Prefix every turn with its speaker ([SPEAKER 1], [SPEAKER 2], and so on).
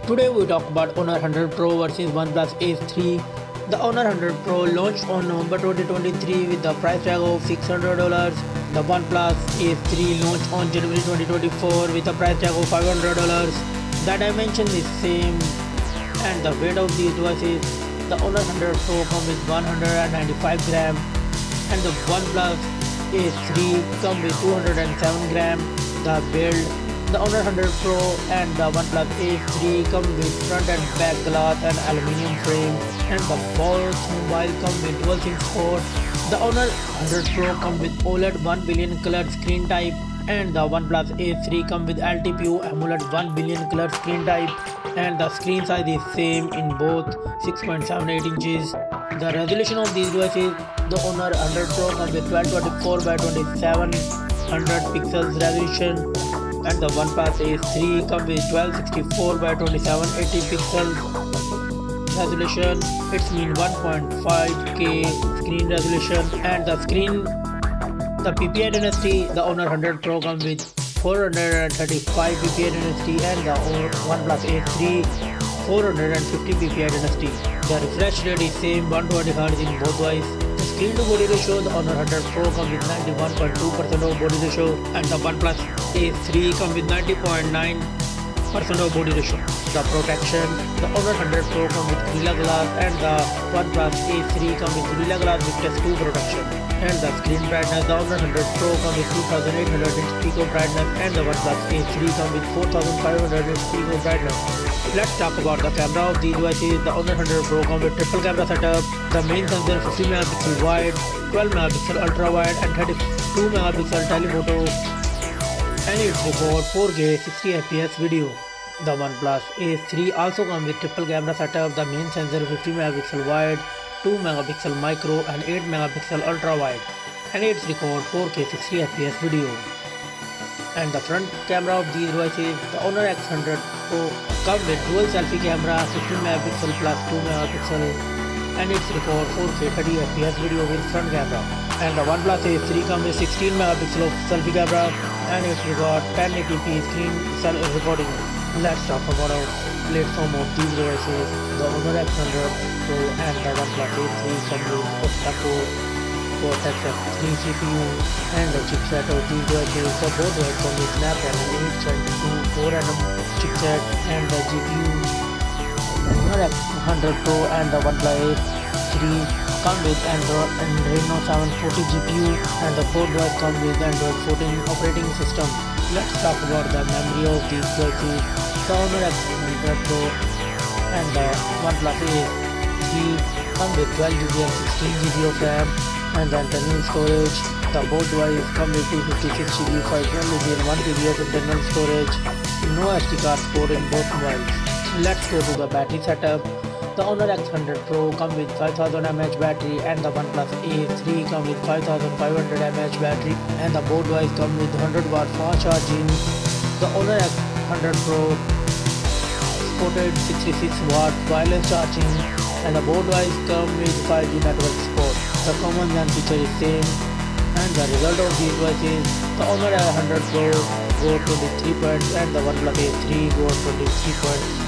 [SPEAKER 1] Today we talk about Honor 100 Pro versus OnePlus Ace 3. The Honor 100 Pro launched on November 2023 with the price tag of $600. The OnePlus Ace 3 launched on January 2024 with a price tag of $500. The dimension is same and the weight of these devices. The Honor 100 Pro comes with 195 gram and the OnePlus Ace 3 comes with 207 gram. The build, the Honor 100 Pro and the OnePlus Ace 3 come with front and back glass and aluminium frame, and the both mobile come with dual SIM port. The Honor 100 Pro come with OLED 1 billion color screen type, and the OnePlus Ace 3 come with LTPO AMOLED 1 billion color screen type, and the screen size is same in both 6.78 inches. The resolution of these devices, the Honor 100 Pro comes with 1224 by 2700 pixels resolution, and the OnePlus Ace 3 comes with 1264 by 2780 pixels resolution. It's mean 1.5K screen resolution, and the PPI density, the Honor 100 Pro comes with 435 PPI density, and the OnePlus Ace 3 450 PPI density. The refresh rate is same 120 Hz in both devices. The screen to body ratio, the Honor 100 Pro comes with 91.2% of body ratio, and the OnePlus Ace 3 comes with 90.9% of body ratio. The protection, the Honor 100 Pro comes with Gorilla Glass, and the OnePlus Ace 3 comes with Gorilla Glass with Test 2 protection. And the screen brightness, the Honor 100 Pro comes with 2800 nits peak of brightness, and the OnePlus Ace 3 comes with 4500 nits peak of brightness. Let's talk about the camera of these devices. The Honor 100 Pro comes with triple camera setup. The main sensor 50 megapixel wide, 12 megapixel ultra wide, and 32 megapixel telephoto, and it records 4K 60 fps video. The OnePlus Ace 3 also comes with triple camera setup. The main sensor 50 megapixel wide, 2 megapixel micro, and 8 megapixel ultra wide, and it records 4K 60 fps video. And the front camera of these devices, the Honor X100 Pro comes with dual selfie camera 15 megapixel plus 2 megapixel, and it records 4K 30 fps video with front camera. And the OnePlus Ace 3 comes with 16 megapixel of selfie camera, and it records 1080p screen recording. Let's talk about our platform of these devices. The Honor X100 Pro and the OnePlus Ace 3 come with octa-core Cortex-M3 CPU, and the chipset of these devices. The both devices come with Snapdragon 822 4nm chipset, and the GPU. The Honor X100 Pro and the OnePlus Ace 3 come with Android and Reno 740 GPU, and the both devices come with Android 14 operating system. Let's talk about the memory of these devices. The Honor X100 Pro and the OnePlus Ace 3 come with 12GB and 16GB of RAM, and the internal storage. The both devices come with 256GB, 512GB and 1TB of internal storage. No SD card port in both mobiles. Let's go to the battery setup. The Honor X100 Pro comes with 5000 mAh battery, and the OnePlus Ace 3 comes with 5500 mAh battery, and the both devices come with 100 watt fast charging. The Honor X100 Pro supported 66 watt wireless charging, and the both devices come with 5G network support. The common and feature is same, and the result of these devices, the Honor 100 Pro got 23 points, and the OnePlus Ace 3 got 23 points.